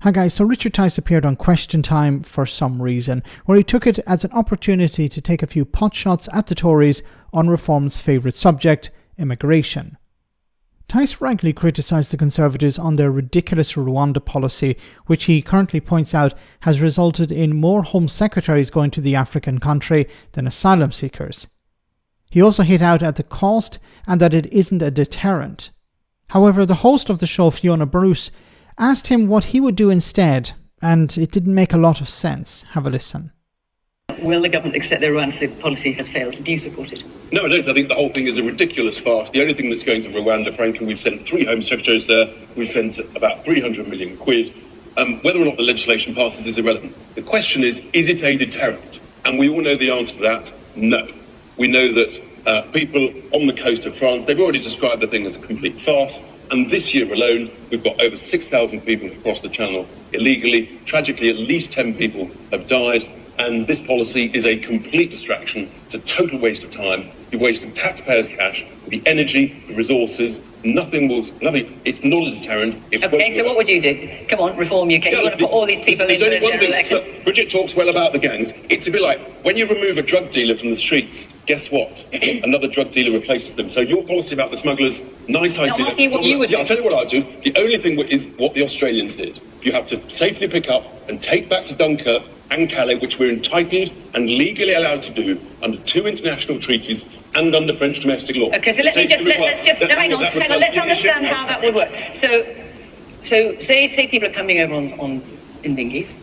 Hi guys, so Richard Tice appeared on Question Time for some reason, where he took it as an opportunity to take a few potshots at the Tories on Reform's favourite subject, immigration. Tice rightly criticised the Conservatives on their ridiculous Rwanda policy, which he currently points out has resulted in more Home Secretaries going to the African country than asylum seekers. He also hit out at the cost and that it isn't a deterrent. However, the host of the show, Fiona Bruce, asked him what he would do instead, and it didn't make a lot of sense. Have a listen. Will the government accept their Rwanda policy has failed? Do you support it? No, I don't. I think the whole thing is a ridiculous farce. The only thing that's going to Rwanda, frankly, we've sent 3 Home Secretaries there. We've sent about 300 million quid. Whether or not the legislation passes is irrelevant. The question is it a deterrent? And we all know the answer to that, no. We know that people on the coast of France, they've already described the thing as a complete farce. And this year alone, we've got over 6,000 people who've crossed the channel illegally. Tragically, at least 10 people have died. And this policy is a complete distraction. It's a total waste of time. You're wasting taxpayers' cash, the energy, the resources. Nothing. It's not a deterrent. Okay, so what would you do? Come on, Reform UK. You want to put all these people into an election? Look, Bridget talks well about the gangs. It's a bit like when you remove a drug dealer from the streets, guess what? Another drug dealer replaces them. So your policy about the smugglers, nice idea. I'm asking you what you would do. I'll tell you what I'd do. The only thing is what the Australians did. You have to safely pick up and take back to Dunkirk and Calais, which we're entitled and legally allowed to do under 2 international treaties and under French domestic law. Okay, so let's hang on, let's understand how that would work. So say people are coming over in dinghies,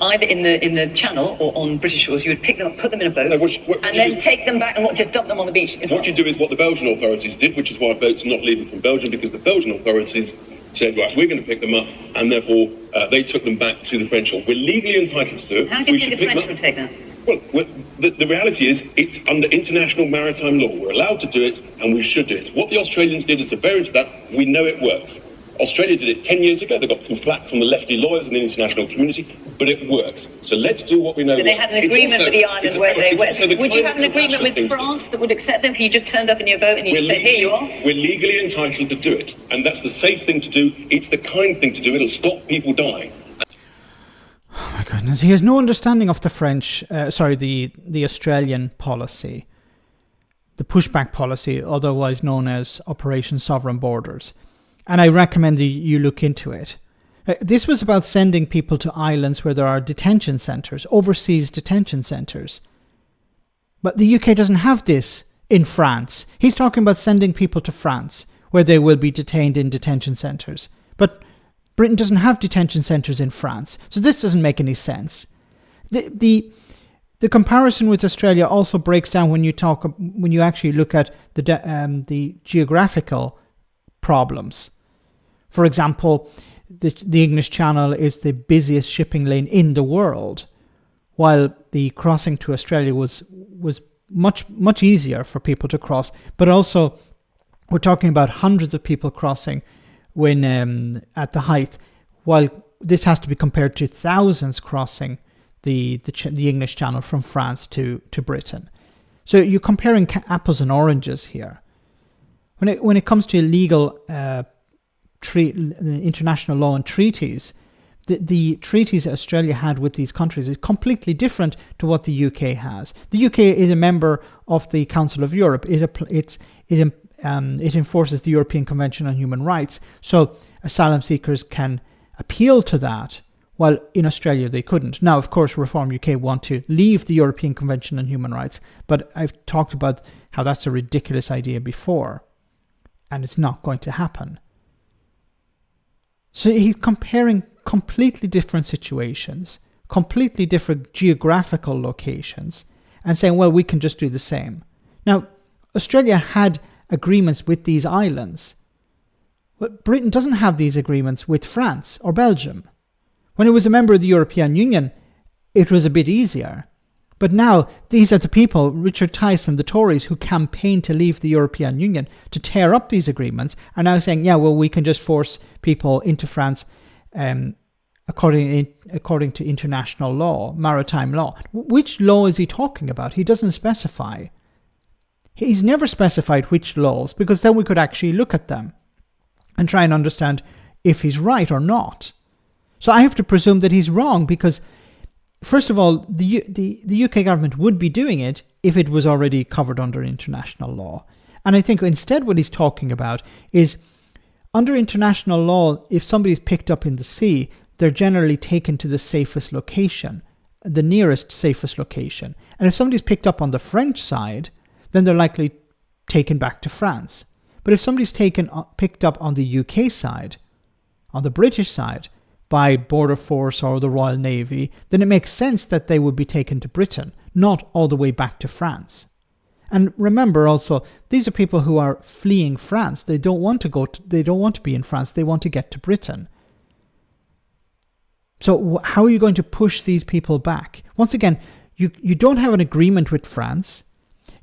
either in the Channel or on British shores. You would pick them up, put them in a boat, and then take them back and just dump them on the beach. What you do is what the Belgian authorities did, which is why boats are not leaving from Belgium, because the Belgian authorities said, right, we're going to pick them up, and therefore they took them back to the French shore. We're legally entitled to do it. How do you think the French would take that? Well, the reality is it's under international maritime law. We're allowed to do it, and we should do it. What the Australians did is a variant of that. We know it works. Australia did it 10 years ago. They got some flack from the lefty lawyers in the international community, but it works. So let's do what we know. But they had an agreement with the island where they went. Would you have an agreement with France that would accept them if you just turned up in your boat and you said, here you are? We're legally entitled to do it, and that's the safe thing to do. It's the kind thing to do. It'll stop people dying. Oh my goodness, he has no understanding of the the Australian policy, the pushback policy, otherwise known as Operation Sovereign Borders. And I recommend you look into it. This was about sending people to islands where there are detention centres, overseas detention centres. But the UK doesn't have this in France. He's talking about sending people to France, where they will be detained in detention centres. But Britain doesn't have detention centres in France, so this doesn't make any sense. The comparison with Australia also breaks down when you actually look at the geographical problems. For example, the English Channel is the busiest shipping lane in the world, while the crossing to Australia was much easier for people to cross. But also, we're talking about hundreds of people crossing when at the height, while this has to be compared to thousands crossing the English Channel from France to Britain. So you're comparing apples and oranges here. When it comes to illegal international law and treaties, the treaties that Australia had with these countries is completely different to what the UK has. The UK is a member of the Council of Europe. It enforces the European Convention on Human Rights, so asylum seekers can appeal to that, while in Australia they couldn't. Now, of course, Reform UK want to leave the European Convention on Human Rights, but I've talked about how that's a ridiculous idea before, and it's not going to happen. So he's comparing completely different situations, completely different geographical locations, and saying, well, we can just do the same. Now, Australia had agreements with these islands, but Britain doesn't have these agreements with France or Belgium. When it was a member of the European Union, it was a bit easier. But now, these are the people, Richard Tice and the Tories, who campaigned to leave the European Union, to tear up these agreements, are now saying, yeah, well, we can just force people into France according to international law, maritime law. Which law is he talking about? He doesn't specify. He's never specified which laws, because then we could actually look at them and try and understand if he's right or not. So I have to presume that he's wrong because, first of all, the UK government would be doing it if it was already covered under international law. And I think instead what he's talking about is under international law, if somebody's picked up in the sea, they're generally taken to the safest location, the nearest safest location. And if somebody's picked up on the French side, then they're likely taken back to France. But if somebody's picked up on the UK side, on the British side, by Border Force or the Royal Navy, then it makes sense that they would be taken to Britain, not all the way back to France. And remember also, these are people who are fleeing France. They don't want to be in France. They want to get to Britain. So how are you going to push these people back? Once again, you don't have an agreement with France.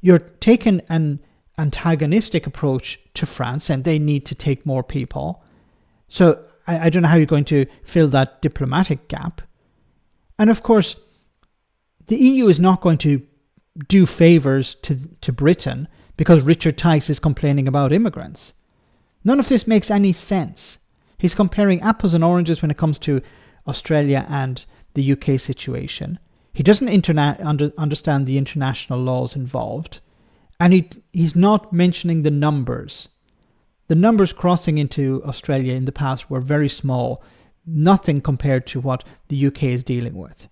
You're taking an antagonistic approach to France, and they need to take more people. So I don't know how you're going to fill that diplomatic gap. And of course, the EU is not going to do favours to Britain because Richard Tice is complaining about immigrants. None of this makes any sense. He's comparing apples and oranges when it comes to Australia and the UK situation. He doesn't understand the international laws involved. And he's not mentioning the numbers. The numbers crossing into Australia in the past were very small, nothing compared to what the UK is dealing with.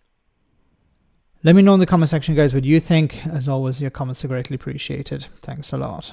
Let me know in the comment section, guys, what you think. As always, your comments are greatly appreciated. Thanks a lot.